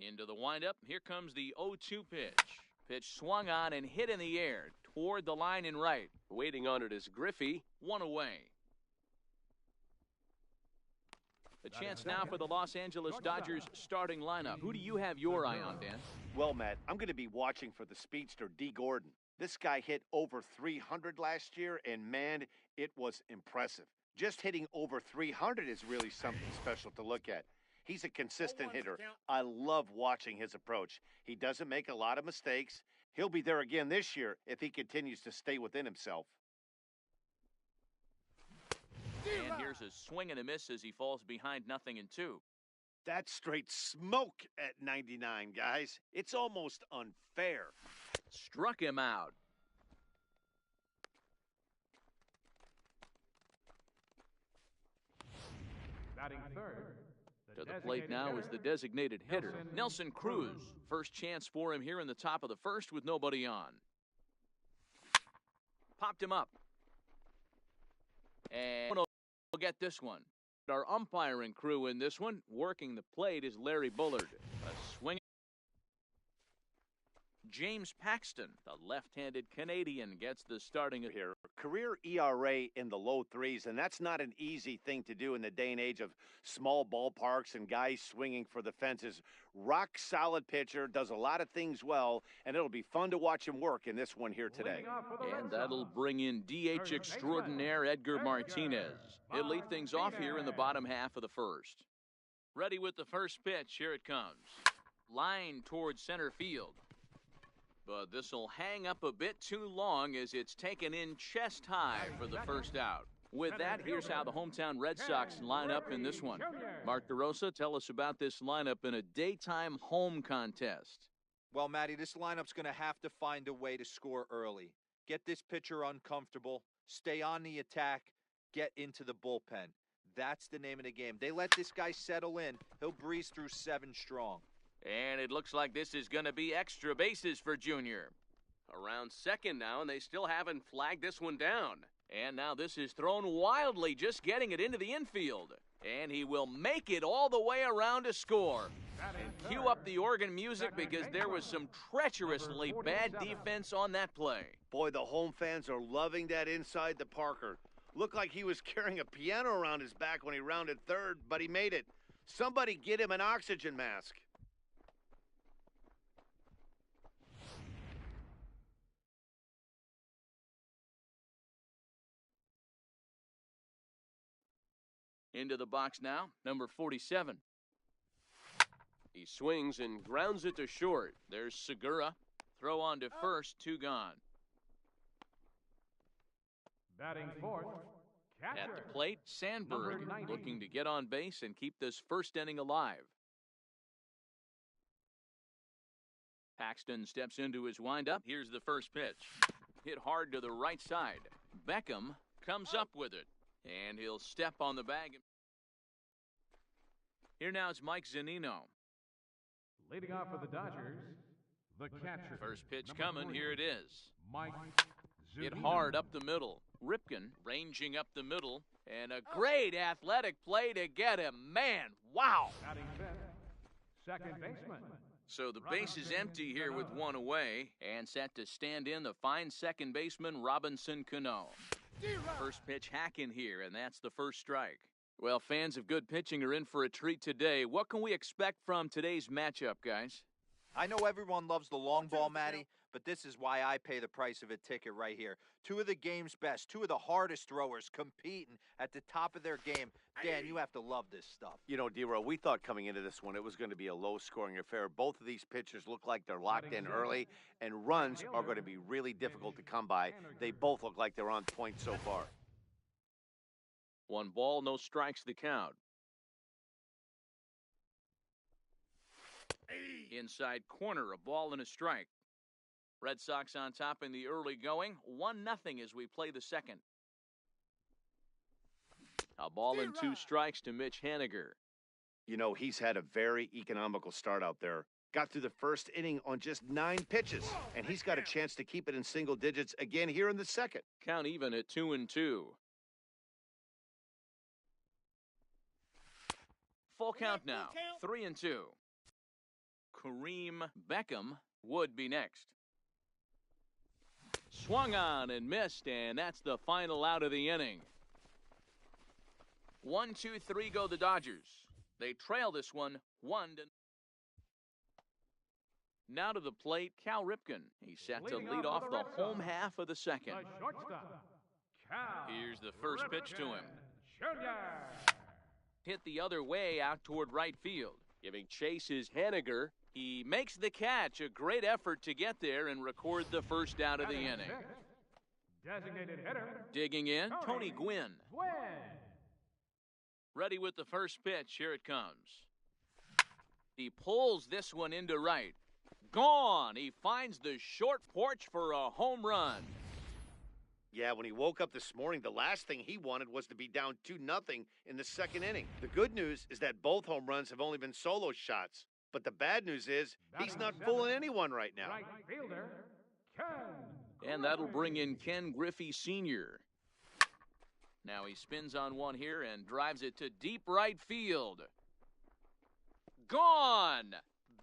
Into the windup. Here comes the 0-2 pitch. Pitch swung on and hit in the air toward the line and right. Waiting on it is Griffey. 1 away. A chance now for the Los Angeles Dodgers starting lineup. Who do you have your eye on, Dan? Well, Matt, I'm going to be watching for the speedster, D. Gordon. This guy hit over 300 last year, and man, it was impressive. Just hitting over 300 is really something special to look at. He's a consistent hitter. I love watching his approach. He doesn't make a lot of mistakes. He'll be there again this year if he continues to stay within himself. And here's a swing and a miss as he falls behind 0-2. That's straight smoke at 99, guys. It's almost unfair. Struck him out. Batting third. To the plate now is the designated hitter, Nelson Cruz. First chance for him here in the top of the first with nobody on. Popped him up. And we'll get this one. Our umpiring crew in this one, working the plate, is Larry Bullard. A swing. James Paxton, the left-handed Canadian, gets the starting here. Career ERA in the low threes, and that's not an easy thing to do in the day and age of small ballparks and guys swinging for the fences. Rock solid pitcher, does a lot of things well, and it'll be fun to watch him work in this one here today. And that'll bring in DH extraordinaire Edgar Martinez. He'll lead things off here in the bottom half of the first. Ready with the first pitch. Here it comes. Line towards center field. But this will hang up a bit too long as it's taken in chest high for the first out. With that, here's how the hometown Red Sox line up in this one. Mark DeRosa, tell us about this lineup in a daytime home contest. Well, Matty, this lineup's going to have to find a way to score early. Get this pitcher uncomfortable, stay on the attack, get into the bullpen. That's the name of the game. They let this guy settle in. He'll breeze through 7 strong. And it looks like this is going to be extra bases for Junior. Around second now, and they still haven't flagged this one down. And now this is thrown wildly, just getting it into the infield. And he will make it all the way around to score. And cue up the organ music because there was some treacherously bad defense on that play. Boy, the home fans are loving that inside the Parker. Looked like he was carrying a piano around his back when he rounded third, but he made it. Somebody get him an oxygen mask. Into the box now, number 47. He swings and grounds it to short. There's Segura. Throw on to first, 2 gone. Batting fourth. Catcher. At the plate, Sandberg looking to get on base and keep this first inning alive. Paxton steps into his windup. Here's the first pitch. Hit hard to the right side. Beckham comes up with it. And he'll step on the bag. Here now is Mike Zunino. Leading off for the Dodgers, the catcher. First pitch coming. Here it is. Mike Zunino. Hit hard up the middle. Ripken ranging up the middle. And a great athletic play to get him. Man, wow. Batting fifth, second baseman. So the base is empty here with 1 away. And set to stand in the fine second baseman, Robinson Cano. First pitch hacking here, and that's the first strike. Well, fans of good pitching are in for a treat today. What can we expect from today's matchup, guys? I know everyone loves the long ball, Matty, but this is why I pay the price of a ticket right here. 2 of the game's best, 2 of the hardest throwers competing at the top of their game. Dan, you have to love this stuff. You know, D-Row, we thought coming into this one it was going to be a low-scoring affair. Both of these pitchers look like they're locked in early, and runs are going to be really difficult to come by. They both look like they're on point so far. 1 ball, no strikes the count. Inside corner, a ball and a strike. Red Sox on top in the early going. 1-0 as we play the second. A ball and 2 strikes to Mitch Haniger. You know, he's had a very economical start out there. Got through the first inning on just 9 pitches, and he's got a chance to keep it in single digits again here in the second. Count even at 2-2. Full count now, 3-2. Kareem Beckham would be next. Swung on and missed, and that's the final out of the inning. 1-2-3 go the Dodgers. They trail this one 1-0. Now to the plate, Cal Ripken. He's set to lead off the home half of the second. The shortstop, Cal Here's the first pitch to him. Jr. Hit the other way out toward right field. Giving chase is Haniger. He makes the catch. A great effort to get there and record the first out of the inning. Designated hitter, Digging in, Tony Gwynn. Gwynn. Ready with the first pitch. Here it comes. He pulls this one into right. Gone. He finds the short porch for a home run. Yeah, when he woke up this morning, the last thing he wanted was to be down 2-0 in the second inning. The good news is that both home runs have only been solo shots. But the bad news is he's not fooling anyone right now. Right fielder, Ken. And that'll bring in Ken Griffey Sr. Now he spins on one here and drives it to deep right field. Gone!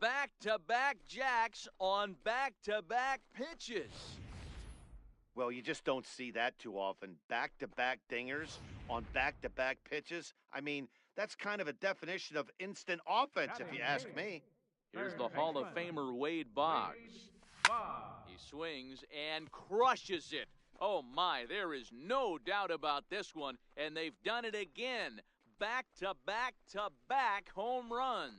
Back-to-back jacks on back-to-back pitches. Well, you just don't see that too often. Back-to-back dingers on back-to-back pitches. I mean, that's kind of a definition of instant offense, if you ask me. Here's the Hall of Famer Wade Boggs. He swings and crushes it. Oh my, there is no doubt about this one, and they've done it again. Back-to-back-to-back home runs.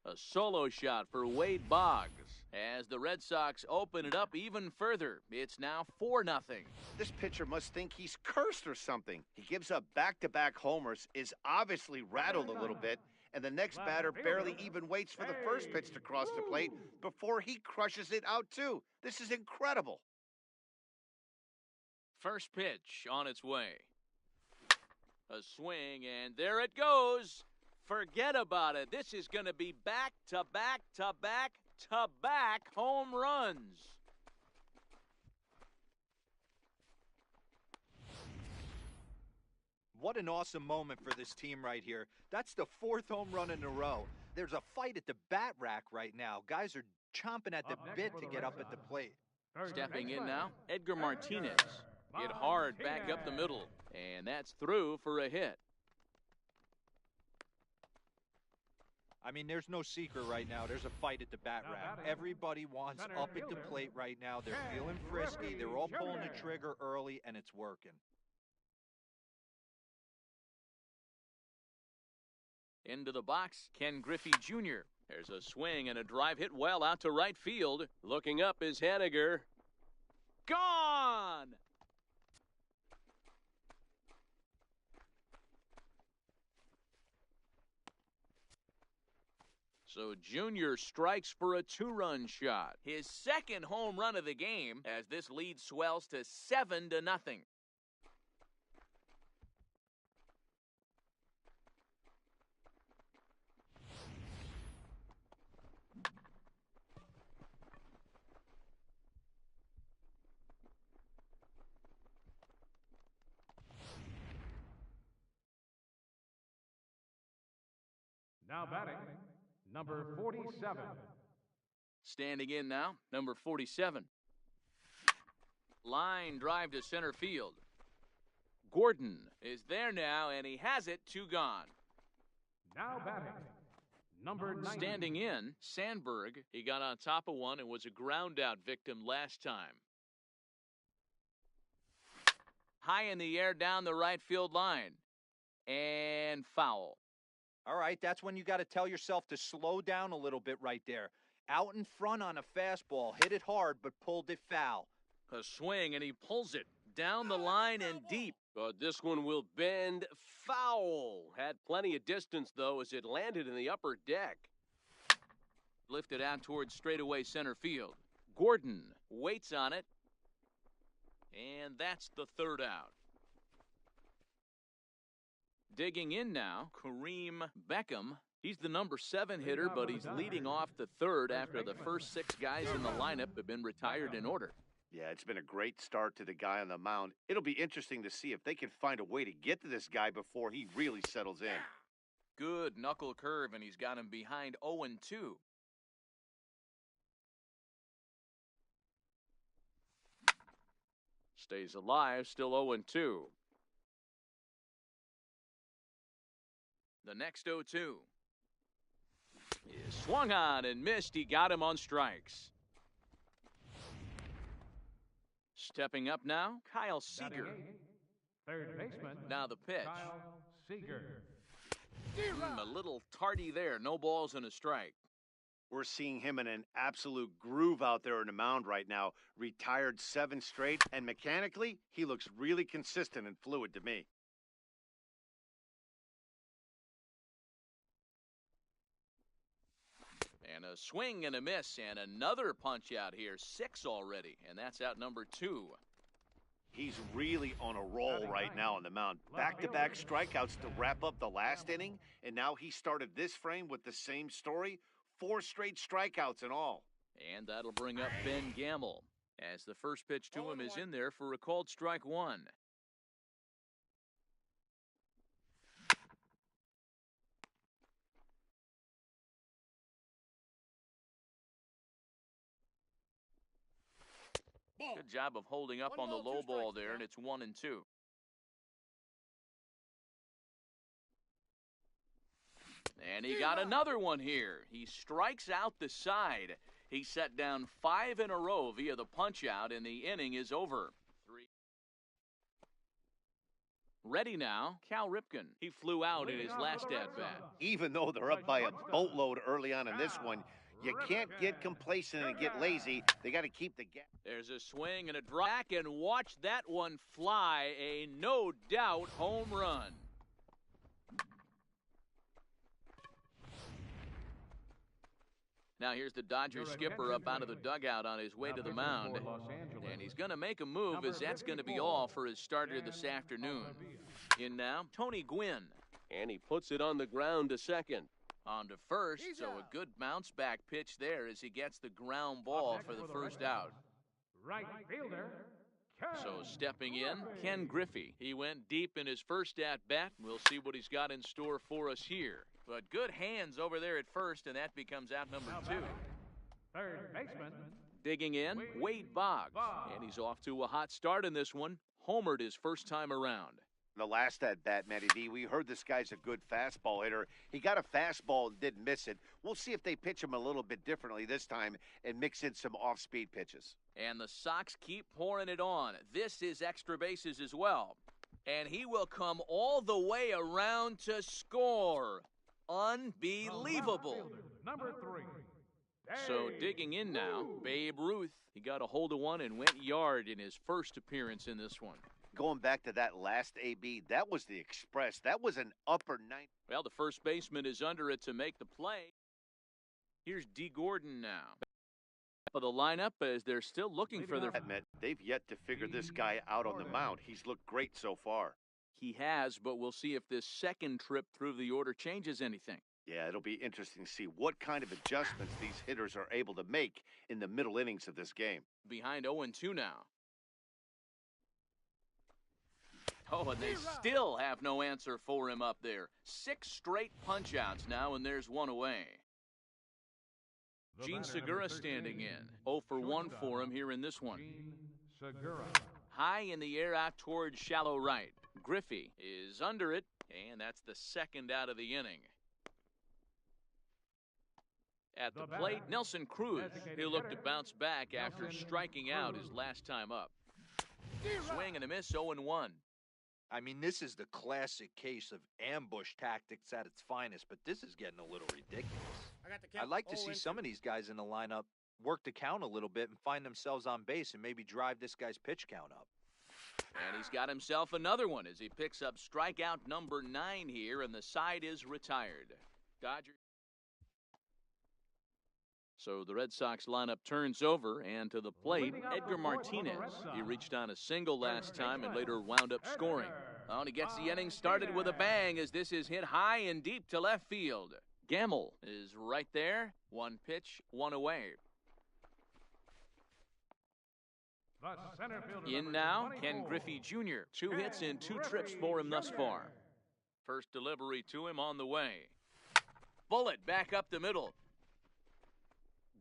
A solo shot for Wade Boggs as the Red Sox open it up even further. It's now 4-0. This pitcher must think he's cursed or something. He gives up back-to-back homers, is obviously rattled a little bit, and the next batter barely even waits for the first pitch to cross the plate before he crushes it out too. This is incredible. First pitch on its way. A swing, and there it goes. Forget about it. This is going to be back-to-back-to-back-to-back home runs. What an awesome moment for this team right here. That's the 4th home run in a row. There's a fight at the bat rack right now. Guys are chomping at the bit to get up at the plate. Stepping in now, Edgar Martinez. Hit hard back up the middle, and that's through for a hit. I mean, there's no secret right now. There's a fight at the bat rack. Everybody wants up at the plate right now. They're feeling frisky. They're all pulling the trigger early, and it's working. Into the box, Ken Griffey Jr. There's a swing and a drive hit well out to right field. Looking up is Haniger. Gone! So Junior strikes for a 2-run shot. His second home run of the game as this lead swells to 7-0. Now batting, number 47. Standing in now, number 47. Line drive to center field. Gordon is there now, and he has it, 2 gone. Now batting, number 90. Standing in, Sandberg. He got on top of one and was a ground-out victim last time. High in the air down the right field line. And foul. All right, that's when you got to tell yourself to slow down a little bit right there. Out in front on a fastball, hit it hard, but pulled it foul. A swing, and he pulls it down the line and deep. But this one will bend foul. Had plenty of distance, though, as it landed in the upper deck. Lifted out towards straightaway center field. Gordon waits on it. And that's the 3rd out. Digging in now, Kareem Beckham. He's the number 7 hitter, but he's leading off the 3rd after the first 6 guys in the lineup have been retired in order. Yeah, it's been a great start to the guy on the mound. It'll be interesting to see if they can find a way to get to this guy before he really settles in. Good knuckle curve, and he's got him behind 0-2. Stays alive, still 0-2. The next 0-2 is swung on and missed. He got him on strikes. Stepping up now, Kyle Seager. Third baseman. Now the pitch. Kyle Seager. A little tardy there. No balls and a strike. We're seeing him in an absolute groove out there in the mound right now. Retired 7 straight, and mechanically, he looks really consistent and fluid to me. And a swing and a miss, and another punch out here. 6 already, and that's out number 2. He's really on a roll right now on the mound. Back-to-back strikeouts to wrap up the last inning, and now he started this frame with the same story. 4 straight strikeouts in all. And that'll bring up Ben Gamble, as the first pitch to him is in there for a called strike 1. Good job of holding up on the low ball there, and it's 1-2. And he got another one here. He strikes out the side. He set down 5 in a row via the punch-out, and the inning is over. 3. Ready now, Cal Ripken. He flew out in his last at-bat. Even though they're up by a boatload early on in this one, you can't get complacent and get lazy. They got to keep the gap. There's a swing and a drop, and watch that one fly. A no-doubt home run. Now here's the Dodgers skipper up out of the dugout on his way to the mound. And he's going to make a move, as that's going to be all for his starter this afternoon. In now, Tony Gwynn. And he puts it on the ground to second. On to first, so a good bounce-back pitch there as he gets the ground ball for the first out. Right fielder. So stepping in, Ken Griffey. He went deep in his first at-bat. We'll see what he's got in store for us here. But good hands over there at first, and that becomes out number 2. Third baseman. Digging in, Wade Boggs. And he's off to a hot start in this one. Homered his first time around. The last at-bat, Matty D, we heard this guy's a good fastball hitter. He got a fastball and didn't miss it. We'll see if they pitch him a little bit differently this time and mix in some off-speed pitches. And the Sox keep pouring it on. This is extra bases as well. And he will come all the way around to score. Unbelievable. Number 3. So digging in now, Babe Ruth. He got a hold of one and went yard in his first appearance in this one. Going back to that last AB, that was the express. That was an upper 9. Well, the first baseman is under it to make the play. Here's D. Gordon now. For the lineup, as they're still looking for their... They've yet to figure this guy out on the mound. He's looked great so far. He has, but we'll see if this second trip through the order changes anything. Yeah, it'll be interesting to see what kind of adjustments these hitters are able to make in the middle innings of this game. Behind 0-2 now. Oh, and they still have no answer for him up there. 6 straight punch-outs now, and there's one away. Gene Segura standing in. 0 for 1 for him here in this one. Segura. High in the air out towards shallow right. Griffey is under it, and that's the second out of the inning. At the plate, Nelson Cruz. He'll look to bounce back after striking out his last time up. Swing and a miss, 0-1. I mean, this is the classic case of ambush tactics at its finest, but this is getting a little ridiculous. I'd like to see some of these guys in the lineup work the count a little bit and find themselves on base and maybe drive this guy's pitch count up. And he's got himself another one as he picks up strikeout number 9 here, and the side is retired. Dodgers. So the Red Sox lineup turns over, and to the plate, Edgar Martinez. He reached on a single last time and later wound up scoring. Oh, and he gets the inning started with a bang as this is hit high and deep to left field. Gamble is right there. 1 pitch, 1 away. In now, Ken Griffey Jr. 2 hits and 2 trips for him thus far. First delivery to him on the way. Bullet back up the middle.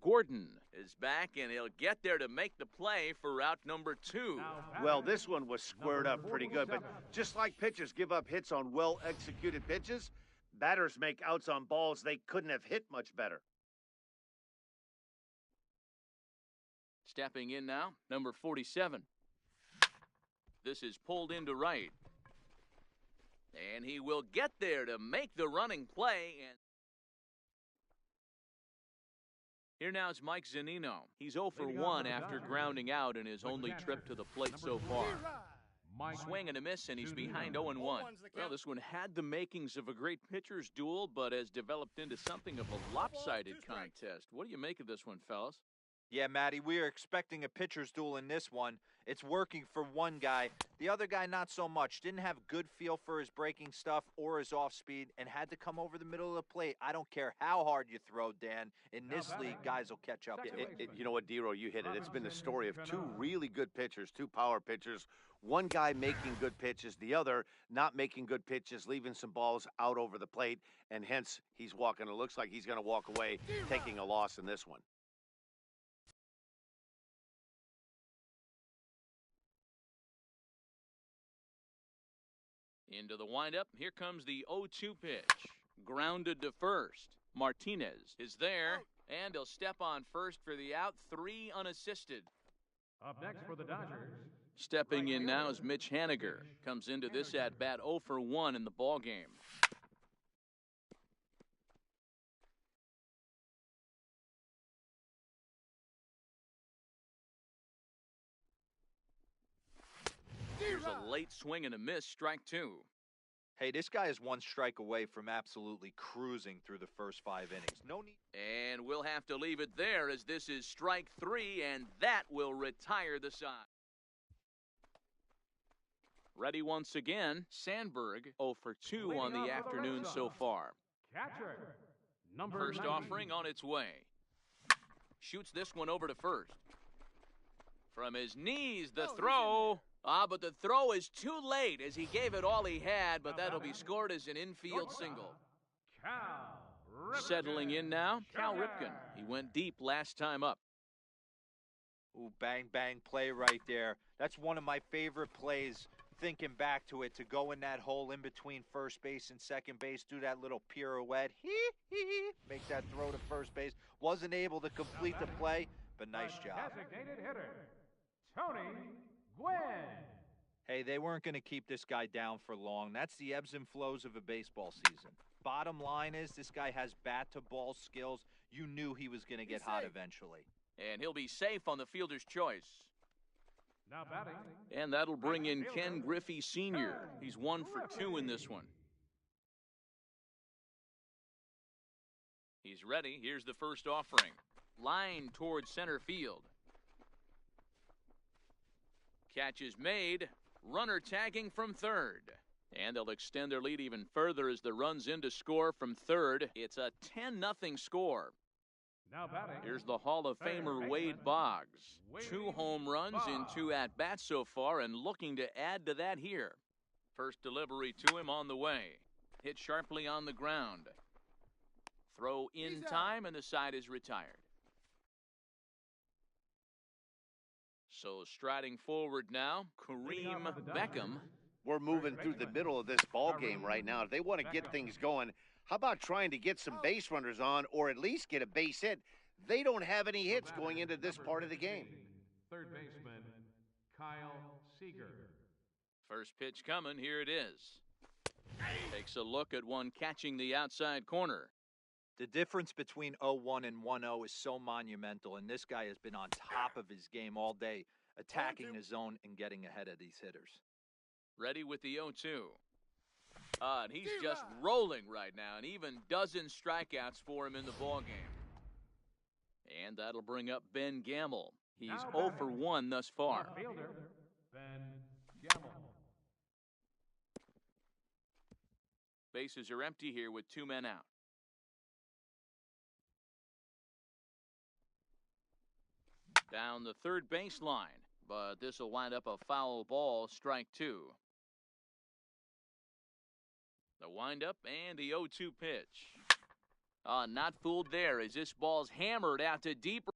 Gordon is back, and he'll get there to make the play for route number 2. Well, this one was squared up pretty good, but just like pitchers give up hits on well-executed pitches, batters make outs on balls they couldn't have hit much better. Stepping in now, number 47. This is pulled into right. And he will get there to make the running play. And here now is Mike Zunino. He's 0 for 1 after grounding out in his only trip to the plate so far. Swing and a miss, and he's behind 0-1. Well, this one had the makings of a great pitcher's duel, but has developed into something of a lopsided contest. What do you make of this one, fellas? Yeah, Matty, we are expecting a pitcher's duel in this one. It's working for one guy. The other guy, not so much. Didn't have good feel for his breaking stuff or his off speed and had to come over the middle of the plate. I don't care how hard you throw, Dan. In this league, guys will catch up to it. You know what, D-Row, you hit it. It's been the story of two really good pitchers, two power pitchers. One guy making good pitches, the other not making good pitches, leaving some balls out over the plate, and hence he's walking. It looks like he's going to walk away taking a loss in this one. Into the windup, here comes the 0-2 pitch. Grounded to first. Martinez is there, and he'll step on first for the out, 3 unassisted. Up next for the Dodgers. Stepping in now is Mitch Haniger. Comes into this at-bat 0 for 1 in the ballgame. Here's a late swing and a miss, strike 2. Hey, this guy is one strike away from absolutely cruising through the first 5 innings. No need. And we'll have to leave it there as this is strike 3, and that will retire the side. Ready once again, Sandberg 0 for 2 on the afternoon so far. Catcher. Number First 90. offering on its way. Shoots this one over to first. From his knees, the throw. But the throw is too late as he gave it all he had, but that'll be scored as an infield single. Cal Ripken. Settling in now, Cal Ripken. He went deep last time up. Ooh, bang, bang play right there. That's one of my favorite plays, thinking back to it, to go in that hole in between first base and second base, do that little pirouette, make that throw to first base. Wasn't able to complete the play, but nice job. Designated hitter, Tony Gwynn. Hey, they weren't going to keep this guy down for long. That's the ebbs and flows of a baseball season. Bottom line is this guy has bat-to-ball skills. You knew he was going to get hot eventually. And he'll be safe on the fielder's choice. Now batting. And that'll bring in Ken Griffey Sr. He's 1 for 2 in this one. He's ready. Here's the first offering. Line towards center field. Catch is made. Runner tagging from third. And they'll extend their lead even further as the run's in to score from third. It's a 10-0 score. Now batting. Here's the Hall of Famer Wade Boggs. 2 home runs in 2 at-bats so far and looking to add to that here. First delivery to him on the way. Hit sharply on the ground. Throw in time and the side is retired. So striding forward now, Kareem Beckham. We're moving through the middle of this ball game right now. If they want to get things going, how about trying to get some base runners on or at least get a base hit? They don't have any hits going into this part of the game. Third baseman, Kyle Seager. First pitch coming, here it is. Takes a look at one catching the outside corner. The difference between 0-1 and 1-0 is so monumental, and this guy has been on top of his game all day, attacking the zone and getting ahead of these hitters. Ready with the 0-2. And he's just rolling right now, and even dozen strikeouts for him in the ballgame. And that'll bring up Ben Gamble. He's 0 for 1 thus far. Fielder, Ben Gamble. Bases are empty here with 2 men out. Down the third baseline, but this will wind up a foul ball, strike 2. The windup and the 0-2 pitch. Not fooled there as this ball's hammered out to deep.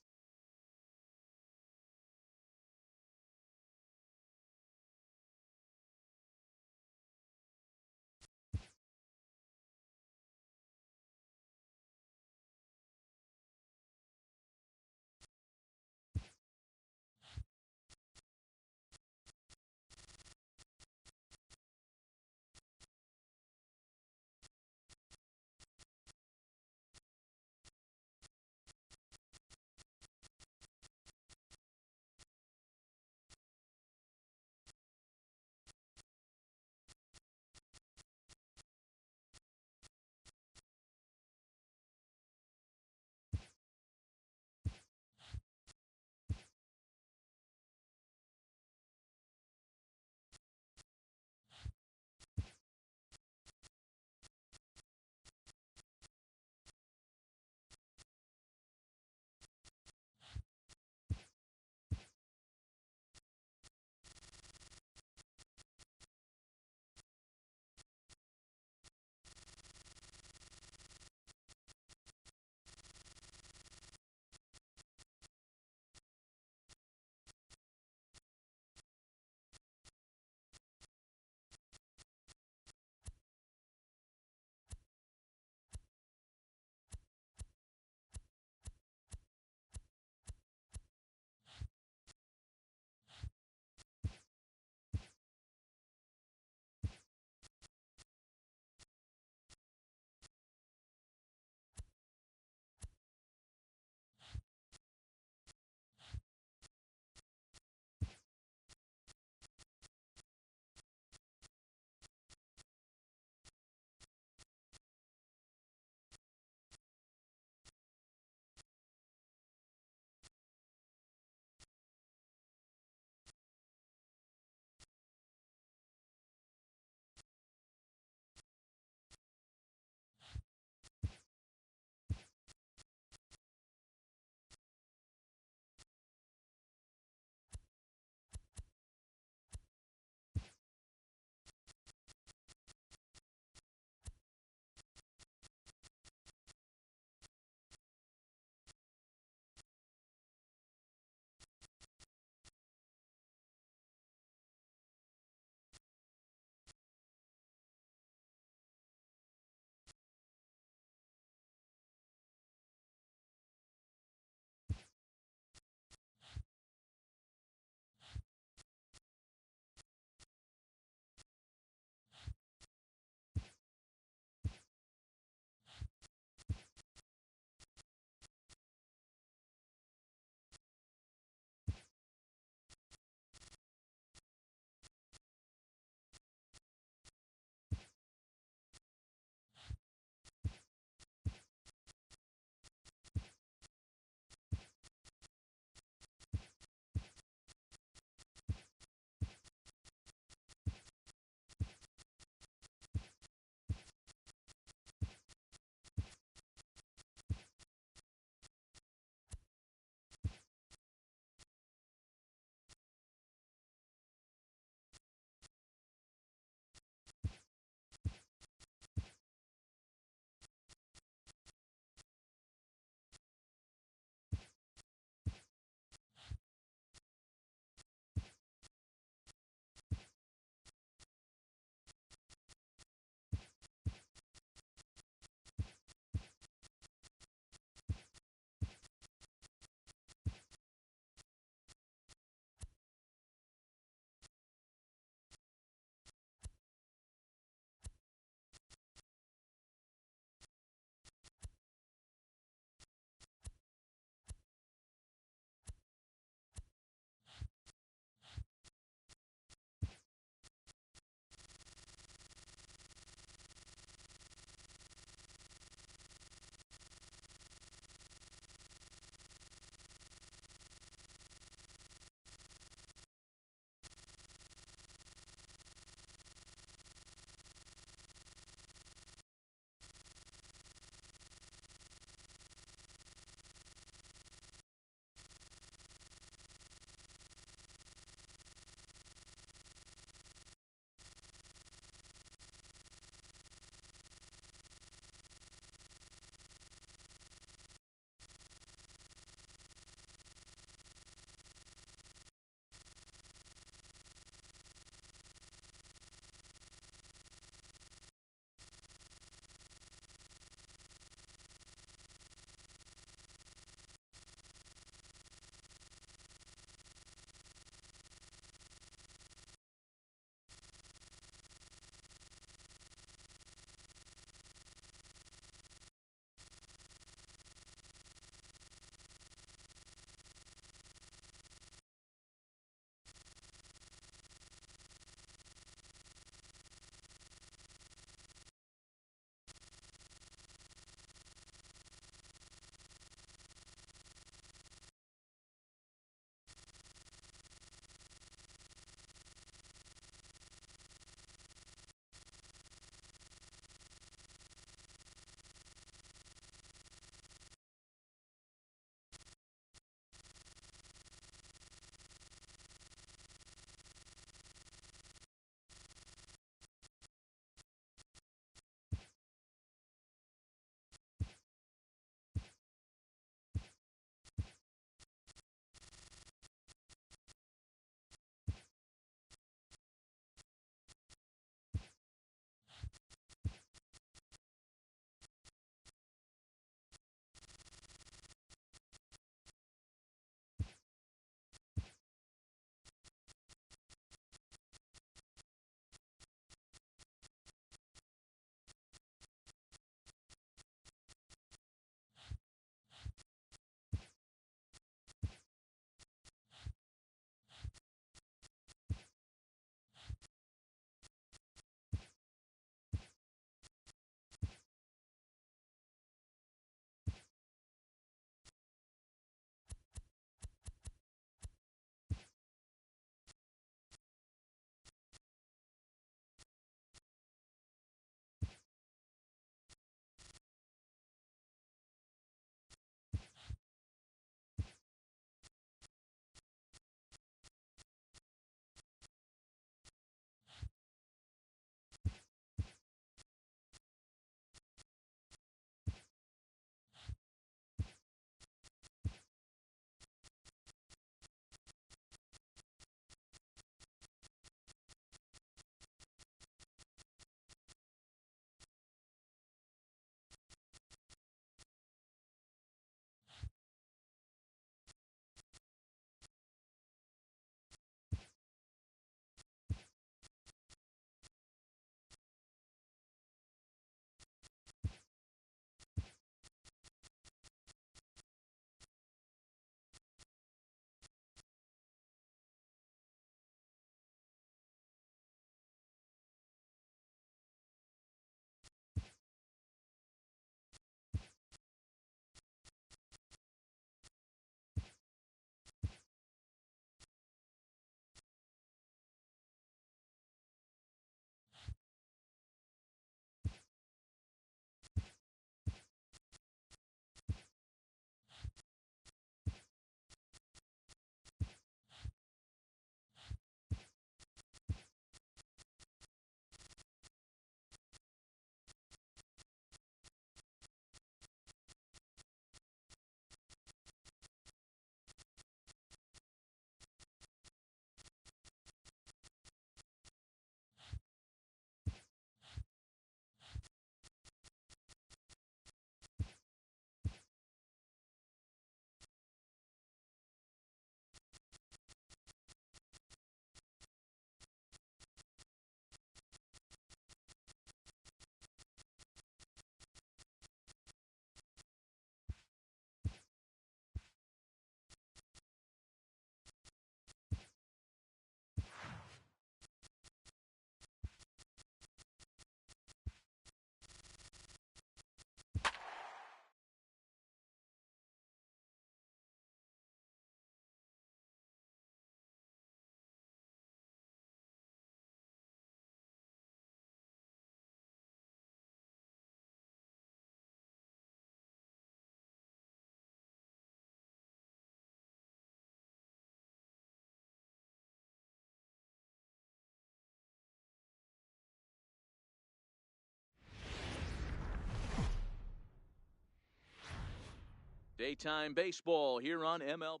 Daytime baseball here on MLB.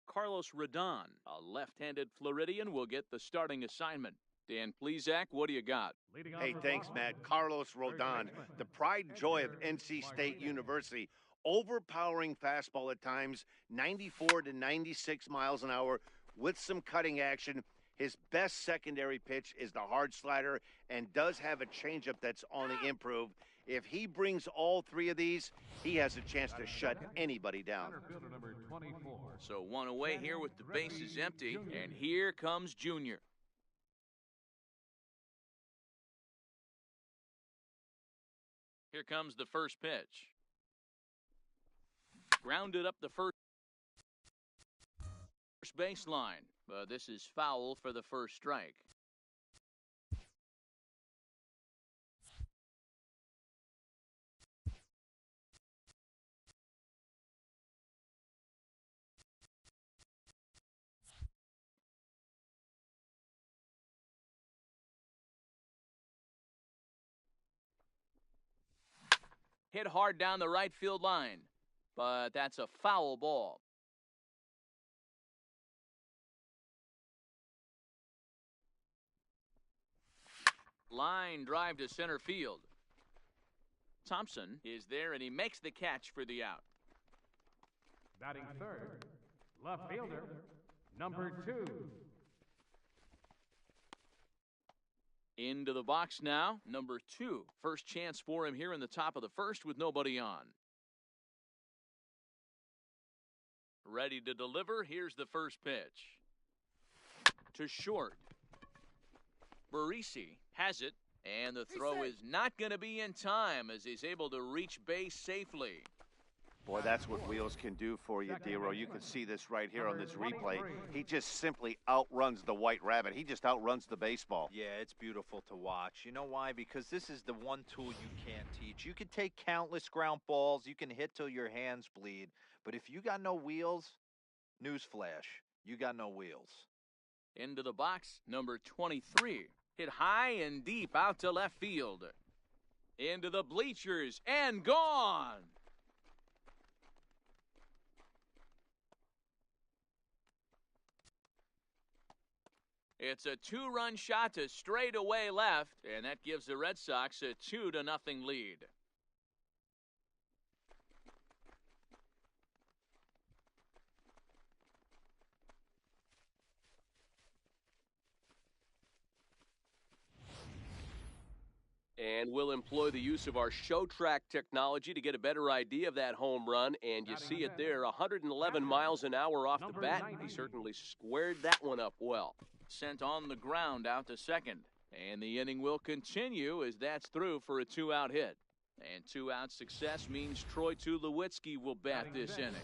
Carlos Rodon, a left-handed Floridian, will get the starting assignment. Dan Plesac, what do you got? Hey, thanks, Matt. Carlos Rodon, the pride and joy of NC State University. Overpowering fastball at times, 94 to 96 miles an hour with some cutting action. His best secondary pitch is the hard slider and does have a changeup that's on the improve. If he brings all three of these, he has a chance to shut anybody down. So one away here with the bases empty, and here comes Junior. Here comes the first pitch. Grounded up the first baseline, but this is foul for the first strike. Hit hard down the right field line, but that's a foul ball. Line drive to center field. Thompson is there, and he makes the catch for the out. Batting third, left fielder, number 2. Into the box now, number 2. First chance for him here in the top of the first with nobody on. Ready to deliver. Here's the first pitch. To short. Barisi has it, and the throw is not going to be in time as he's able to reach base safely. Boy, that's what wheels can do for you, Dero. You can see this right here on this replay. He just simply outruns the White Rabbit. He just outruns the baseball. Yeah, it's beautiful to watch. You know why? Because this is the one tool you can't teach. You can take countless ground balls. You can hit till your hands bleed. But if you got no wheels, newsflash, you got no wheels. Into the box, number 23. Hit high and deep out to left field. Into the bleachers and gone. It's a 2-run shot to straightaway left, and that gives the Red Sox a 2-0 lead. And we'll employ the use of our show track technology to get a better idea of that home run. And you see it there, 111 miles an hour off the bat. He certainly squared that one up well. Sent on the ground out to second. And the inning will continue as that's through for a 2-out hit. And 2-out success means Troy Tulowitzki will bat this inning.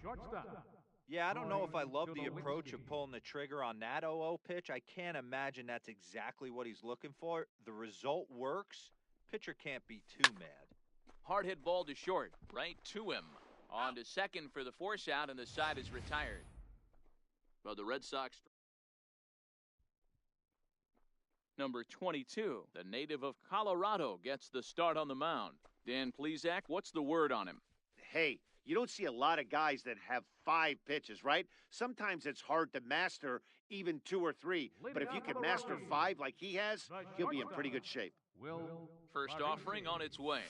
Shortstop. Yeah, I don't know if I love the approach of pulling the trigger on that 0-0 pitch. I can't imagine that's exactly what he's looking for. The result works. Pitcher can't be too mad. Hard hit ball to short, right to him. On to second for the force out, and the side is retired. Well, the Red Sox. Number 22, the native of Colorado, gets the start on the mound. Dan Plesac, what's the word on him? Hey, you don't see a lot of guys that have 5 pitches, right? Sometimes it's hard to master even 2 or 3. But if you can master 5 like he has, he'll be in pretty good shape. First offering on its way.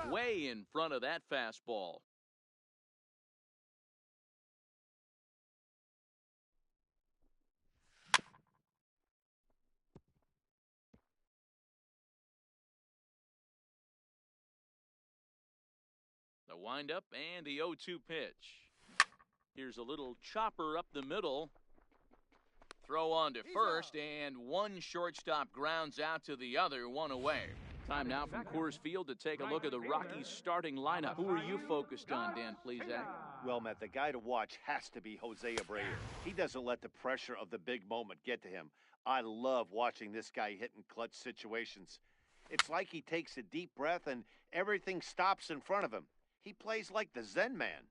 Way in front of that fastball. The windup and the 0-2 pitch. Here's a little chopper up the middle. Throw on to first, and one shortstop grounds out to the other, 1 away. Time now from Coors Field to take a look at the Rockies starting lineup. Who are you focused on, Dan Plesac? Well, Matt, the guy to watch has to be Jose Abreu. He doesn't let the pressure of the big moment get to him. I love watching this guy hit in clutch situations. It's like he takes a deep breath and everything stops in front of him. He plays like the Zen man.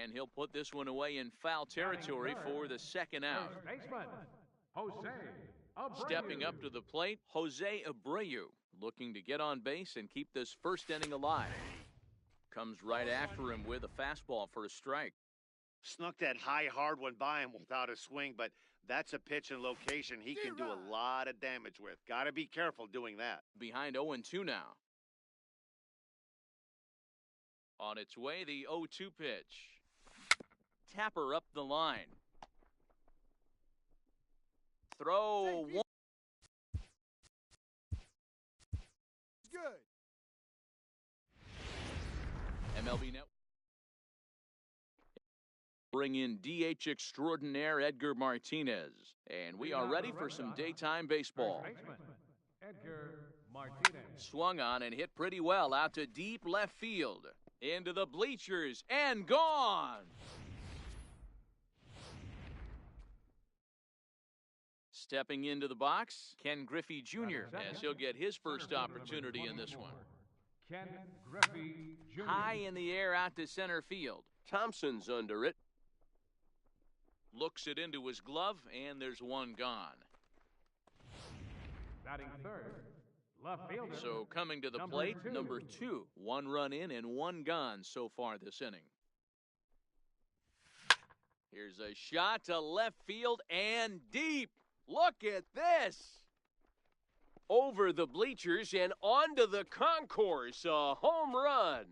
And he'll put this one away in foul territory for the second out. Stepping up to the plate, Jose Abreu, looking to get on base and keep this first inning alive. Comes right after him with a fastball for a strike. Snuck that high, hard one by him without a swing, but that's a pitch and location he can do a lot of damage with. Got to be careful doing that. Behind 0-2 now. On its way, the 0-2 pitch. Tapper up the line. Throw one. Good. MLB Network. Bring in DH extraordinaire Edgar Martinez. And we are ready for some daytime baseball. First baseman, Edgar Martinez. Swung on and hit pretty well out to deep left field. Into the bleachers and gone. Stepping into the box, Ken Griffey Jr. as he'll get his first opportunity in this one. Ken Griffey Jr. High in the air out to center field. Thompson's under it. Looks it into his glove, and there's one gone. Batting third, left fielder. So coming to the Number plate, two. number 2. 1 run in and 1 gone so far this inning. Here's a shot to left field and deep. Look at this. Over the bleachers and onto the concourse. A home run.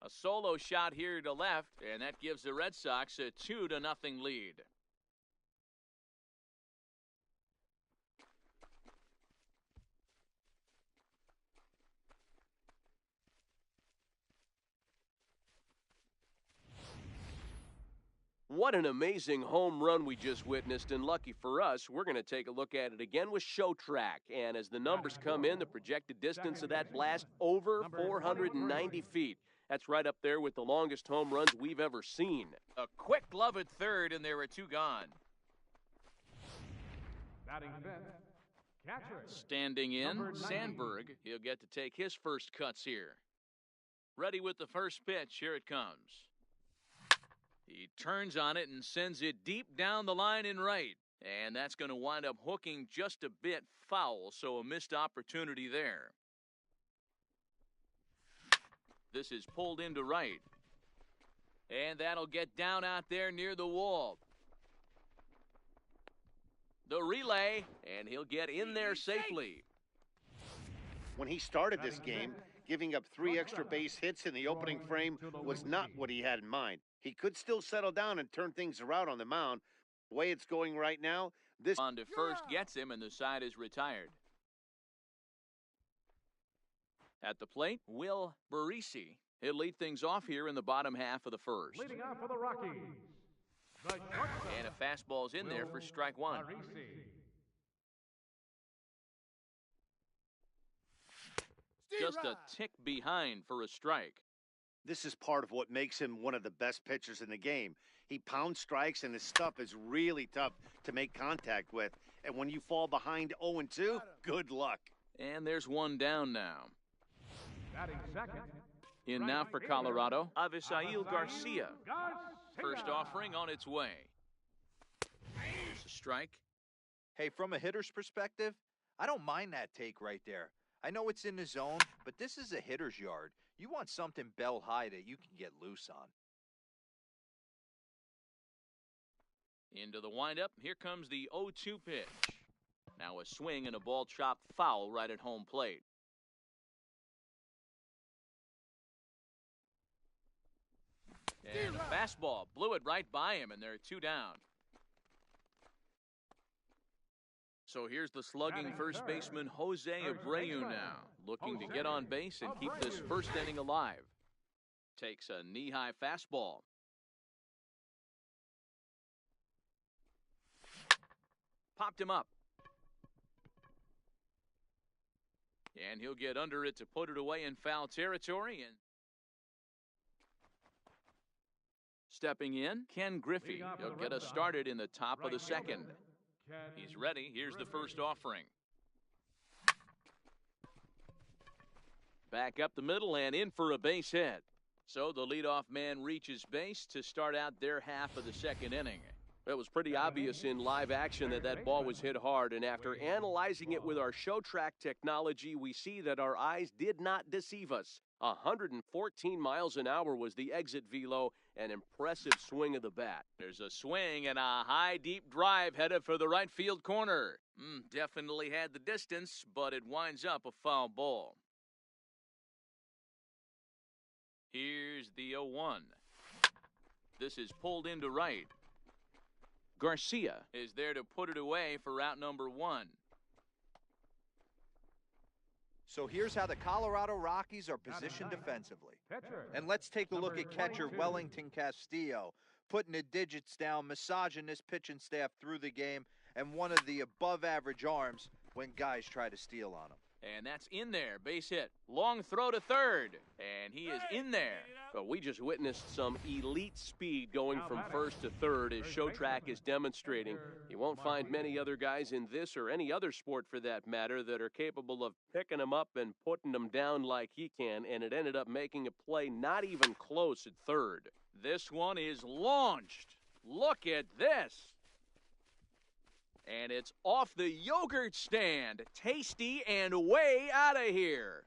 A solo shot here to left, and that gives the Red Sox a 2-0 lead. What an amazing home run we just witnessed, and lucky for us, we're going to take a look at it again with Show Track. And as the numbers come in, the projected distance of that blast over 490 feet. That's right up there with the longest home runs we've ever seen. A quick glove at third, and there were 2 gone. Batting fifth, catcher. Standing in, Number 90. Sandberg. He'll get to take his first cuts here. Ready with the first pitch. Here it comes. He turns on it and sends it deep down the line in right. And that's going to wind up hooking just a bit foul, so a missed opportunity there. This is pulled into right. And that'll get down out there near the wall. The relay, and he'll get in there safely. When he started this game, giving up 3 extra base hits in the opening frame was not what he had in mind. He could still settle down and turn things around on the mound. The way it's going right now, this On to first gets him, and the side is retired. At the plate, Will Barisi. He'll lead things off here in the bottom half of the first. Leading off for the Rockies, the shortstop. And a fastball's in there for strike 1. Barisi. Just a tick behind for a strike. This is part of what makes him one of the best pitchers in the game. He pounds strikes, and his stuff is really tough to make contact with. And when you fall behind 0-2, good luck. And there's 1 down now. Batting second. In now for Colorado, Avisail Garcia. First offering on its way. Here's a strike. Hey, from a hitter's perspective, I don't mind that take right there. I know it's in the zone, but this is a hitter's yard. You want something bell high that you can get loose on. Into the windup, here comes the 0-2 pitch. Now a swing and a ball chopped foul right at home plate. And a fastball blew it right by him, and there are 2 down. So here's the slugging first baseman Jose Abreu now, looking to get on base and keep this first inning alive. Takes a knee-high fastball. Popped him up. And he'll get under it to put it away in foul territory. And stepping in, Ken Griffey. He'll get us started in the top of the second. He's ready. Here's the first offering. Back up the middle and in for a base hit. So the leadoff man reaches base to start out their half of the second inning. It was pretty obvious in live action that that ball was hit hard, and after analyzing it with our show track technology, we see that our eyes did not deceive us. 114 miles an hour was the exit velo, an impressive swing of the bat. There's a swing and a high, deep drive headed for the right field corner. Definitely had the distance, but it winds up a foul ball. Here's the 0-1. This is pulled into right. Garcia is there to put it away for route number 1. So here's how the Colorado Rockies are positioned defensively. And let's take a look at catcher Wellington Castillo, putting the digits down, massaging this pitching staff through the game, and one of the above-average arms when guys try to steal on him. And that's in there, base hit. Long throw to third, and he is in there. But we just witnessed some elite speed going from first to third, as Showtrack is demonstrating. You won't find many other guys in this or any other sport for that matter that are capable of picking them up and putting them down like he can, and it ended up making a play not even close at third. This one is launched. Look at this. And it's off the yogurt stand. Tasty and way out of here.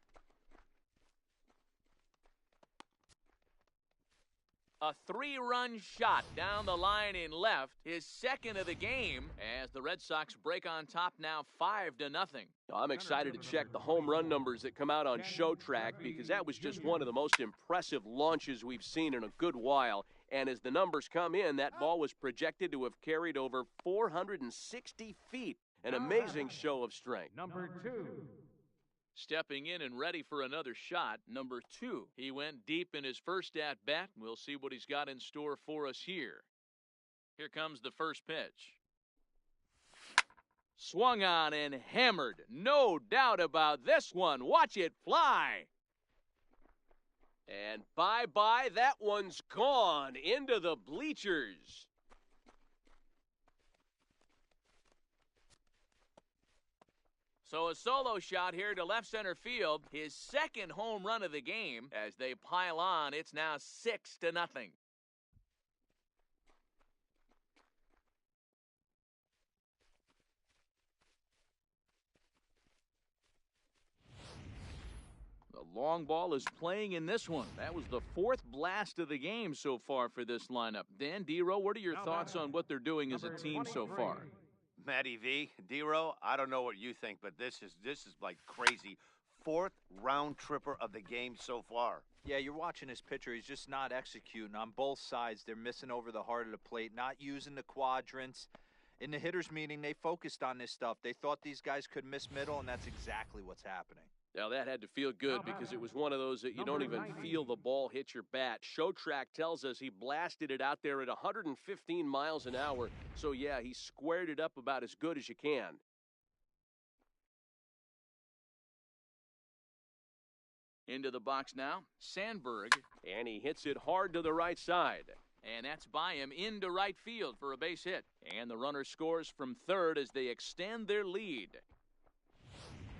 A 3-run shot down the line in left, his second of the game, as the Red Sox break on top now 5-0. I'm excited to check the home run numbers that come out on Showtrack, because that was just one of the most impressive launches we've seen in a good while. And as the numbers come in, that ball was projected to have carried over 460 feet. An amazing show of strength. Number 2. Stepping in and ready for another shot, number 2. He went deep in his first at-bat. We'll see what he's got in store for us here. Here comes the first pitch. Swung on and hammered. No doubt about this one. Watch it fly. And bye-bye, that one's gone into the bleachers. So a solo shot here to left center field, his second home run of the game. As they pile on, it's now 6-0. The long ball is playing in this one. That was the 4th blast of the game so far for this lineup. Dan, D-Row, what are your thoughts on what they're doing as a team so far? Matty V, D-Row, I don't know what you think, but this is like crazy. 4th round tripper of the game so far. Yeah, you're watching this pitcher. He's just not executing on both sides. They're missing over the heart of the plate, not using the quadrants. In the hitters meeting, they focused on this stuff. They thought these guys could miss middle, and that's exactly what's happening. Now, that had to feel good, because it was one of those that you don't even feel the ball hit your bat. Showtrack tells us he blasted it out there at 115 miles an hour. So, yeah, he squared it up about as good as you can. Into the box now, Sandberg. And he hits it hard to the right side. And that's by him into right field for a base hit. And the runner scores from third as they extend their lead.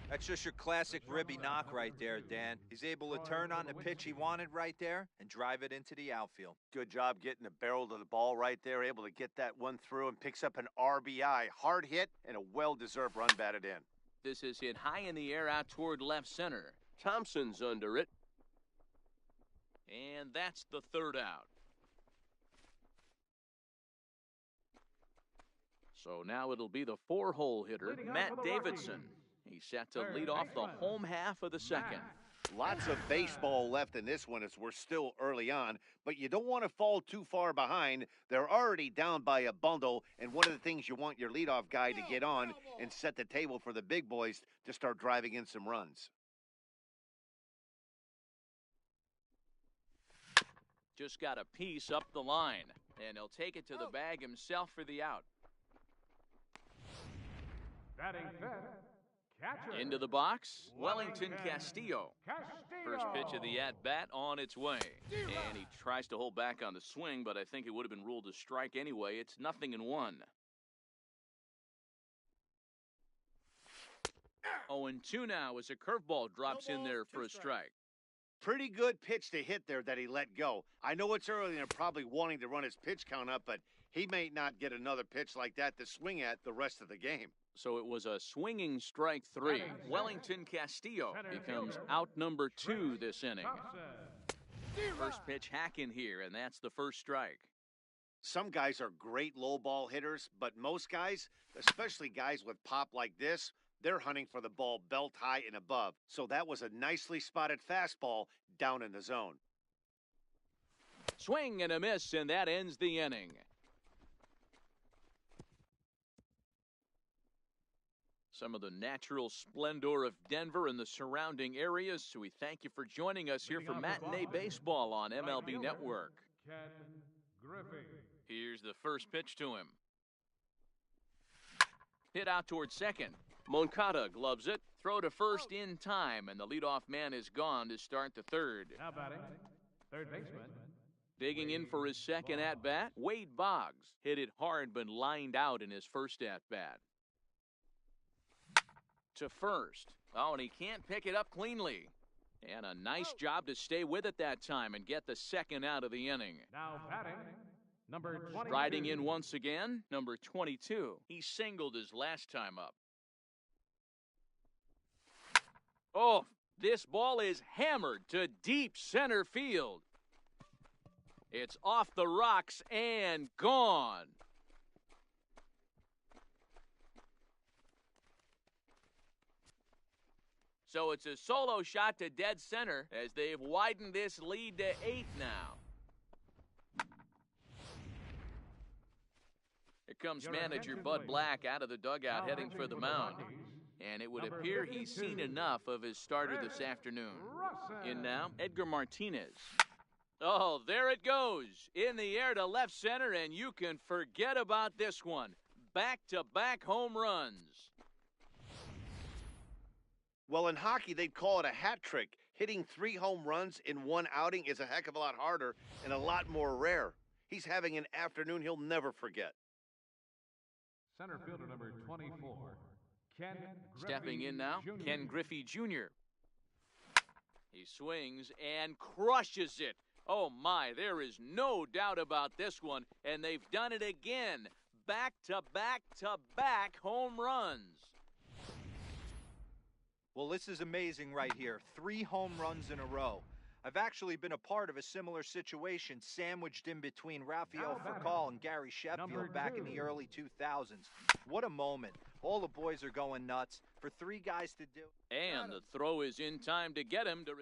That's just your classic ribby knock right there, Dan. He's able to turn on the pitch he wanted right there and drive it into the outfield. Good job getting the barrel to the ball right there, able to get that one through, and picks up an RBI. Hard hit and a well-deserved run batted in. This is hit high in the air out toward left center. Thompson's under it. And that's the third out. So now it'll be the 4-hole hitter, Matt Davidson. He's set to lead off the home half of the second. Lots of baseball left in this one as we're still early on, but you don't want to fall too far behind. They're already down by a bundle, and one of the things you want your leadoff guy to get on and set the table for the big boys to start driving in some runs. Just got a piece up the line, and he'll take it to the bag himself for the out. Batting fifth, catcher. Into the box, Wellington Castillo. First pitch of the at-bat on its way. And he tries to hold back on the swing, but I think it would have been ruled a strike anyway. It's 0-1. 0-2 now as a curveball drops in there for a strike. Pretty good pitch to hit there that he let go. I know it's early and they're probably wanting to run his pitch count up, but He may not get another pitch like that to swing at the rest of the game. So it was a swinging strike 3. Wellington Castillo becomes out number 2 this inning. First pitch hack in here, and that's the first strike. Some guys are great low ball hitters, but most guys, especially guys with pop like this, they're hunting for the ball belt high and above. So that was a nicely spotted fastball down in the zone. Swing and a miss, and that ends the inning. Some of the natural splendor of Denver and the surrounding areas, so we thank you for joining us here for Matinee Baseball on MLB Network. Ken Griffey. Here's the first pitch to him. Hit out towards second. Moncada gloves it. Throw to first in time, and the leadoff man is gone to start the third. Now batting, third baseman. Digging in for his second at-bat, Wade Boggs. Hit it hard but lined out in his first at-bat. To first. Oh, and he can't pick it up cleanly. And a nice job to stay with it that time and get the second out of the inning. Now batting, number 22. Riding in once again, number 22. He singled his last time up. Oh, this ball is hammered to deep center field. It's off the rocks and gone. So it's a solo shot to dead center as they've widened this lead to 8 now. Here comes manager Bud Black out of the dugout heading for the mound. And it would appear he's seen enough of his starter this afternoon. In now, Edgar Martinez. Oh, there it goes. In the air to left center, and you can forget about this one. Back-to-back home runs. Well, in hockey, they'd call it a hat trick. Hitting 3 home runs in one outing is a heck of a lot harder and a lot more rare. He's having an afternoon he'll never forget. Center fielder number 24. Ken Stepping Griffey in now, Jr. Ken Griffey Jr. He swings and crushes it. Oh my, there is no doubt about this one, and they've done it again. Back-to-back-to-back home runs. Well, this is amazing right here. 3 home runs in a row. I've actually been a part of a similar situation sandwiched in between Rafael Furcal and Gary Sheffield back in the early 2000s. What a moment. All the boys are going nuts. For 3 guys to do. And the throw is in time to get him to...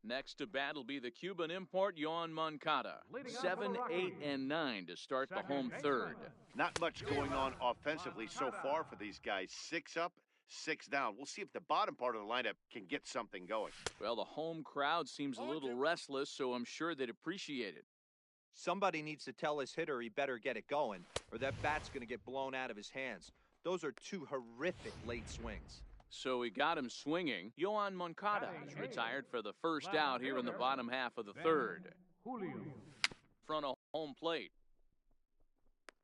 Next to bat will be the Cuban import, Yoan Moncada. 7, 8, and 9 to start the home third. Not much going on offensively so far for these guys. 6 up, 6 down. We'll see if the bottom part of the lineup can get something going. Well, the home crowd seems a little restless, so I'm sure they'd appreciate it. Somebody needs to tell his hitter he better get it going, or that bat's going to get blown out of his hands. Those are 2 horrific late swings. So we got him swinging. Yoan Moncada is retired for the first out here in the bottom half of the third. Julio. Front of home plate.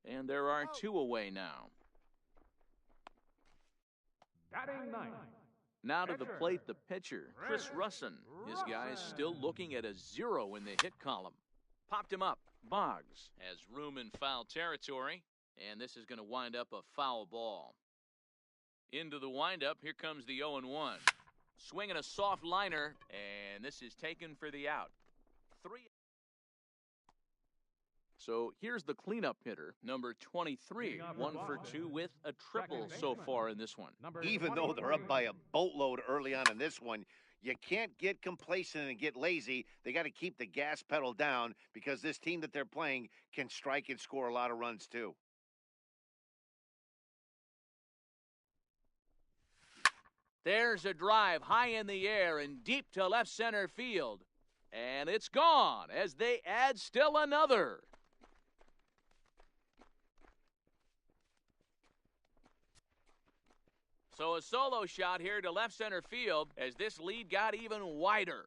And there are 2 away now. Batting ninth. Now to the plate, the pitcher, Chris Russin. His guy's still looking at a 0 in the hit column. Popped him up. Boggs has room in foul territory, and this is going to wind up a foul ball. Into the windup, here comes the 0-1. Swinging a soft liner, and this is taken for the out. 3. So here's the cleanup hitter, number 23, 1 for 2 with a triple so far in this one. Even though they're up by a boatload early on in this one, you can't get complacent and get lazy. They got to keep the gas pedal down because this team that they're playing can strike and score a lot of runs too. There's a drive high in the air and deep to left center field. And it's gone as they add still another. So a solo shot here to left center field as this lead got even wider.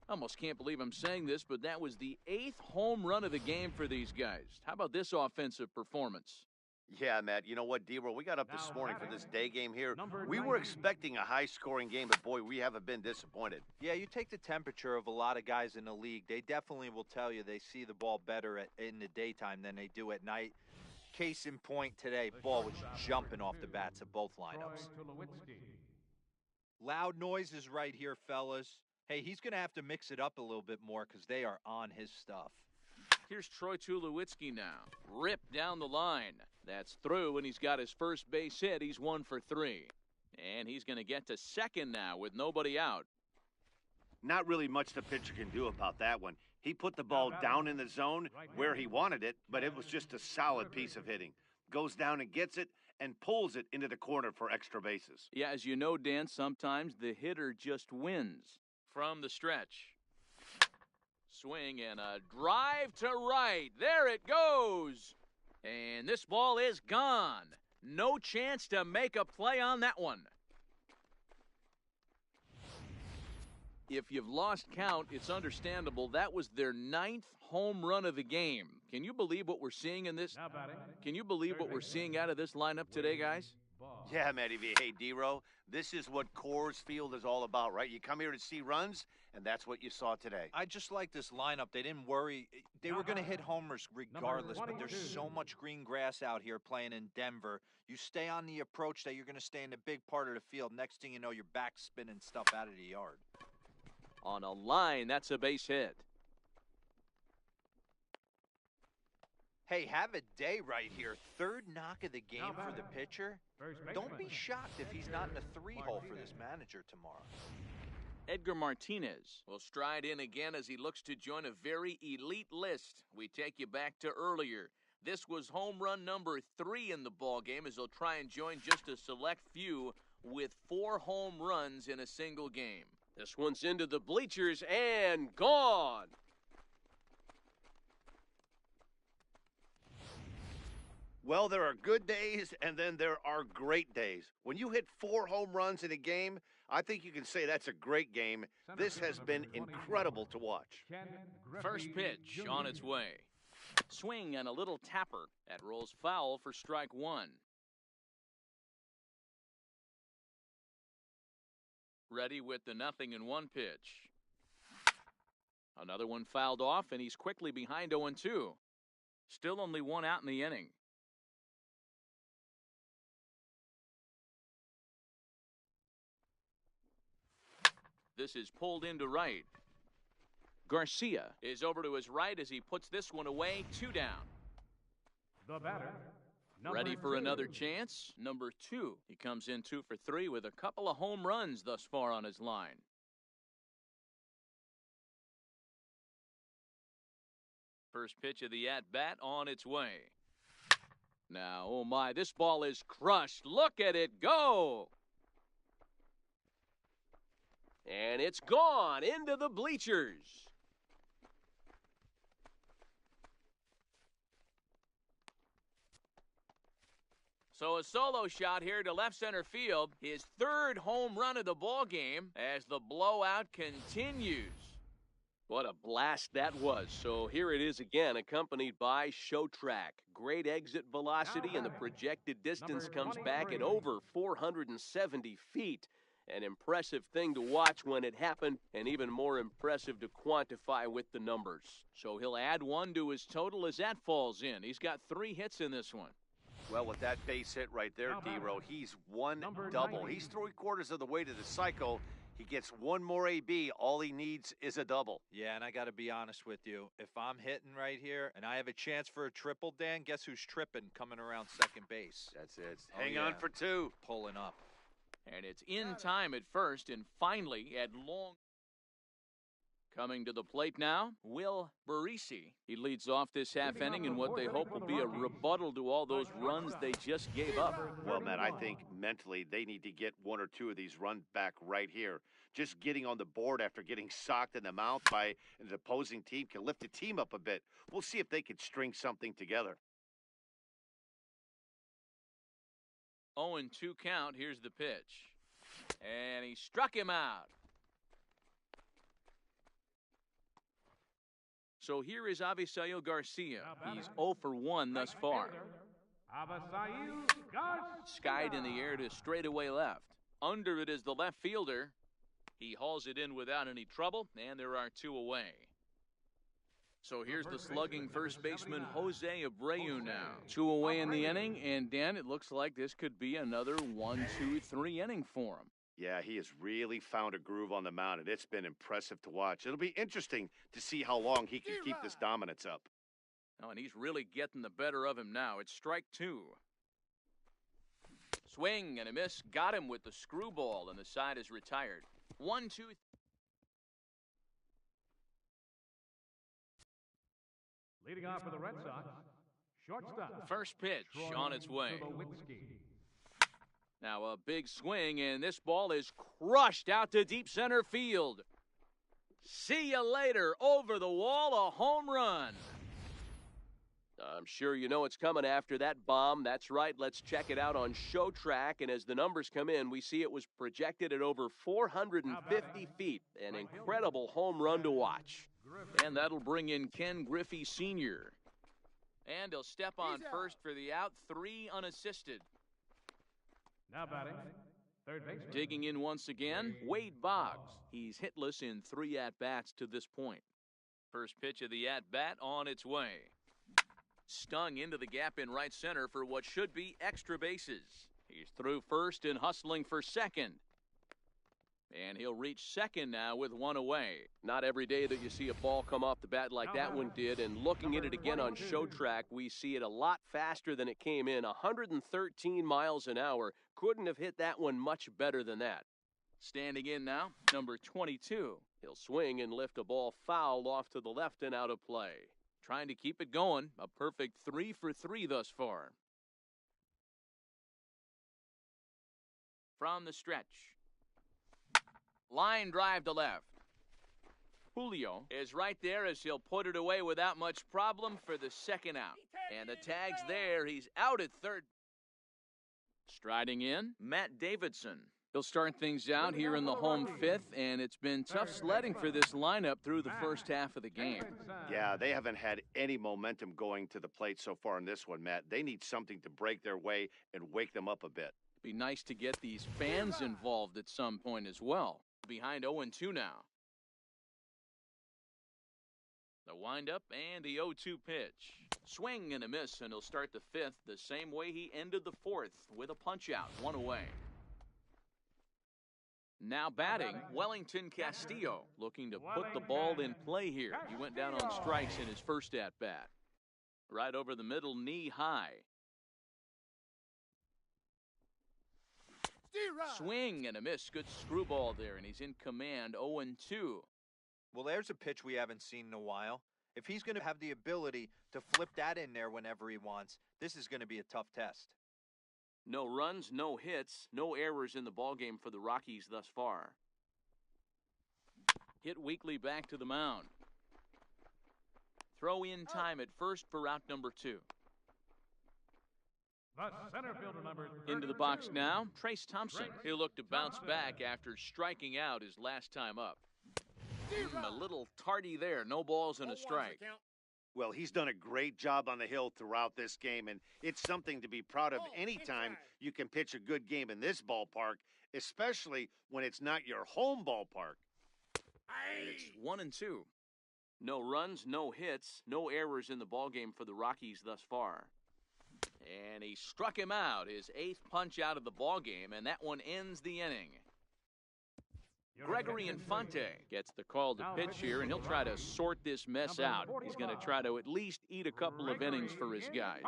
Almost can't believe I'm saying this, but that was the 8th home run of the game for these guys. How about this offensive performance? Yeah, Matt, you know what, D-Roll, we got up this morning for this day game here. We were expecting a high-scoring game, but boy, we haven't been disappointed. Yeah, you take the temperature of a lot of guys in the league. They definitely will tell you they see the ball better in the daytime than they do at night. Case in point today, ball was jumping off the bats of both lineups. Loud noises right here, fellas. Hey, he's going to have to mix it up a little bit more because they are on his stuff. Here's Troy Tulowitzki now. Ripped down the line. That's through, and he's got his first base hit. He's 1 for 3. And he's going to get to second now with nobody out. Not really much the pitcher can do about that one. He put the ball down in the zone where he wanted it, but it was just a solid piece of hitting. Goes down and gets it and pulls it into the corner for extra bases. Yeah, as you know, Dan, sometimes the hitter just wins. From the stretch. Swing and a drive to right. There it goes. And this ball is gone. No chance to make a play on that one. If you've lost count, it's understandable. That was their 9th home run of the game. Can you believe what we're seeing in this? Can you believe what we're seeing out of this lineup today, guys? Yeah, Matty V. Hey, D-Row, this is what Coors Field is all about, right? You come here to see runs, and that's what you saw today. I just like this lineup. They didn't worry. They were going to hit homers regardless, but there's so much green grass out here playing in Denver. You stay on the approach that you're going to stay in the big part of the field. Next thing you know, you're back spinning stuff out of the yard. On a line, that's a base hit. Hey, have a day right here. 3rd knock of the game for the pitcher. Don't be shocked if he's not in the 3-hole for this manager tomorrow. Edgar Martinez will stride in again as he looks to join a very elite list. We take you back to earlier. This was home run number 3 in the ballgame as he'll try and join just a select few with 4 home runs in a single game. This one's into the bleachers and gone. Well, there are good days, and then there are great days. When you hit 4 home runs in a game, I think you can say that's a great game. This has been incredible to watch. First pitch on its way. Swing and a little tapper. That rolls foul for strike 1. Ready with the 0-1 pitch. Another one fouled off, and he's quickly behind 0-2. Still only 1 out in the inning. This is pulled into right. Garcia is over to his right as he puts this one away. 2 down. The batter. Ready for another chance? Number 2. He comes in 2 for 3 with a couple of home runs thus far on his line. First pitch of the at-bat on its way. Now, oh my, this ball is crushed. Look at it go! And it's gone into the bleachers. So a solo shot here to left center field. His 3rd home run of the ball game as the blowout continues. What a blast that was. So here it is again, accompanied by Show Track. Great exit velocity, and the projected distance comes back at over 470 feet. An impressive thing to watch when it happened, and even more impressive to quantify with the numbers. So he'll add 1 to his total as that falls in. He's got 3 hits in this one. Well, with that base hit right there, D-Row, he's 1 double. He's 3/4 of the way to the cycle. He gets 1 more AB. All he needs is a double. Yeah, and I got to be honest with you. If I'm hitting right here and I have a chance for a triple, Dan, guess who's tripping coming around second base? That's it. Hang on for 2. Pulling up. And it's in time at first, and finally at long. Coming to the plate now, Will Barisi. He leads off this half inning in what they hope will be a rebuttal to all those runs they just gave up. Well, Matt, I think mentally they need to get 1 or 2 of these runs back right here. Just getting on the board after getting socked in the mouth by an opposing team can lift the team up a bit. We'll see if they can string something together. 0-2 count. Here's the pitch. And he struck him out. So here is Avisail Garcia. He's 0 for 1 thus far. Abasayu Garcia. Skied in the air to straightaway left. Under it is the left fielder. He hauls it in without any trouble, and there are two away. So here's the slugging first baseman Jose Abreu now. Two away in the inning, and Dan, it looks like this could be another 1-2-3 inning for him. Yeah, he has really found a groove on the mound, and it's been impressive to watch. It'll be interesting to see how long he can keep this dominance up. Oh, and he's really getting the better of him now. It's strike two. Swing and a miss. Got him with the screwball, and the side is retired. 1-2. Leading off for the Red Sox, shortstop. First pitch Troy on its way. Tulowitzki. Now a big swing, and this ball is crushed out to deep center field. See you later. Over the wall, a home run. I'm sure you know it's coming after that bomb. That's right. Let's check it out on Show Track. And as the numbers come in, we see it was projected at over 450 feet. An incredible home run to watch. And that'll bring in Ken Griffey Sr. And he'll step on first for the out. 3 unassisted. Now batting, third baseman. Digging in once again, Wade Boggs. He's hitless in 3 at-bats to this point. First pitch of the at-bat on its way. Stung into the gap in right center for what should be extra bases. He's through first and hustling for second. And he'll reach second now with 1 away. Not every day that you see a ball come off the bat like that one did. And looking at it again on Show Track, we see it a lot faster than it came in. 113 miles an hour. Couldn't have hit that one much better than that. Standing in now, number 22. He'll swing and lift a ball foul off to the left and out of play. Trying to keep it going. A perfect 3 for 3 thus far. From the stretch. Line drive to left. Julio is right there as he'll put it away without much problem for the second out. And the tag's there. He's out at third. Striding in, Matt Davidson. He'll start things out here in the home 5th, and it's been tough sledding for this lineup through the first half of the game. Yeah, they haven't had any momentum going to the plate so far in this one, Matt. They need something to break their way and wake them up a bit. Be nice to get these fans involved at some point as well. Behind 0-2 now. The windup and the 0-2 pitch. Swing and a miss, and he'll start the 5th the same way he ended the 4th with a punch-out, 1 away. Now batting, Wellington Castillo, looking to put the ball in play here. He went down on strikes in his first at-bat. Right over the middle, knee high. Swing and a miss. Good screwball there, and he's in command, 0-2. Well, there's a pitch we haven't seen in a while. If he's going to have the ability to flip that in there whenever he wants, this is going to be a tough test. No runs, no hits, no errors in the ballgame for the Rockies thus far. Hit weakly back to the mound. Throw in time at first for route number 2. The center fielder number Into the box now, Trace Thompson. He'll look to bounce back after striking out his last time up. A little tardy there, no balls and a strike. Well, he's done a great job on the hill throughout this game, and it's something to be proud of anytime you can pitch a good game in this ballpark, especially when it's not your home ballpark. It's 1-2. No runs, no hits, no errors in the ballgame for the Rockies thus far. And he struck him out, his 8th punch out of the ballgame, and that one ends the inning. Gregory Infante gets the call to pitch here, and he'll try to sort this mess out. He's going to try to at least eat a couple of innings for his guys.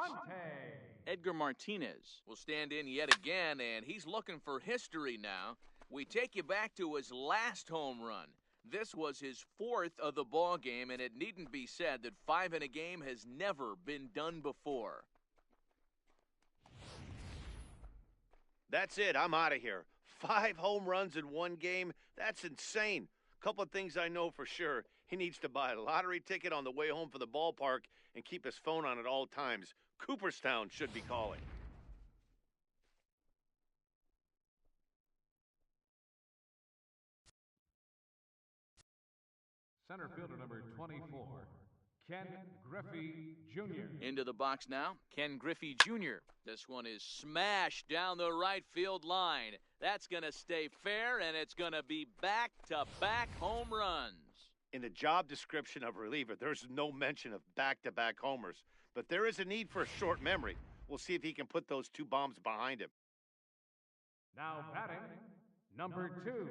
Edgar Martinez will stand in yet again, and he's looking for history now. We take you back to his last home run. This was his 4th of the ball game, and it needn't be said that 5 in a game has never been done before. That's it. I'm out of here. 5 home runs in one game? That's insane. Couple of things I know for sure. He needs to buy a lottery ticket on the way home from the ballpark and keep his phone on at all times. Cooperstown should be calling. center fielder number 24, Ken Griffey Jr. Into the box now, Ken Griffey Jr. This one is smashed down the right field line. That's going to stay fair, and it's going to be back-to-back home runs. In the job description of reliever, there's no mention of back-to-back homers, but there is a need for a short memory. We'll see if he can put those 2 bombs behind him. Now batting, number 2.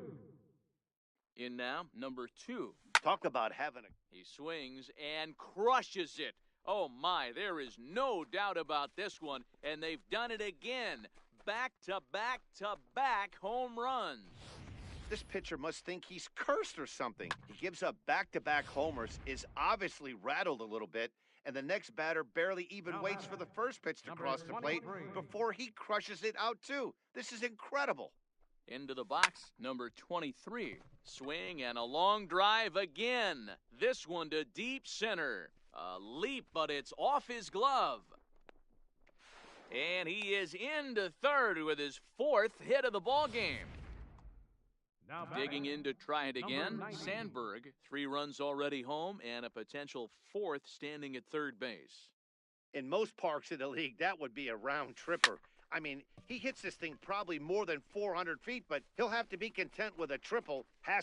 In now, number 2. Talk about having a... He swings and crushes it. Oh my, there is no doubt about this one, and they've done it again. Back-to-back-to-back home runs. This pitcher must think he's cursed or something. He gives up back-to-back homers, is obviously rattled a little bit, and the next batter barely even waits for the first pitch to cross the plate before he crushes it out too. This is incredible. Into the box, number 23. Swing and a long drive again. This one to deep center. A leap, but it's off his glove. And he is into third with his 4th hit of the ball game. Now Digging in to try it again, number 19. Sandberg. 3 runs already home and a potential 4th standing at third base. In most parks in the league, that would be a round tripper. I mean, he hits this thing probably more than 400 feet, but he'll have to be content with a triple. Has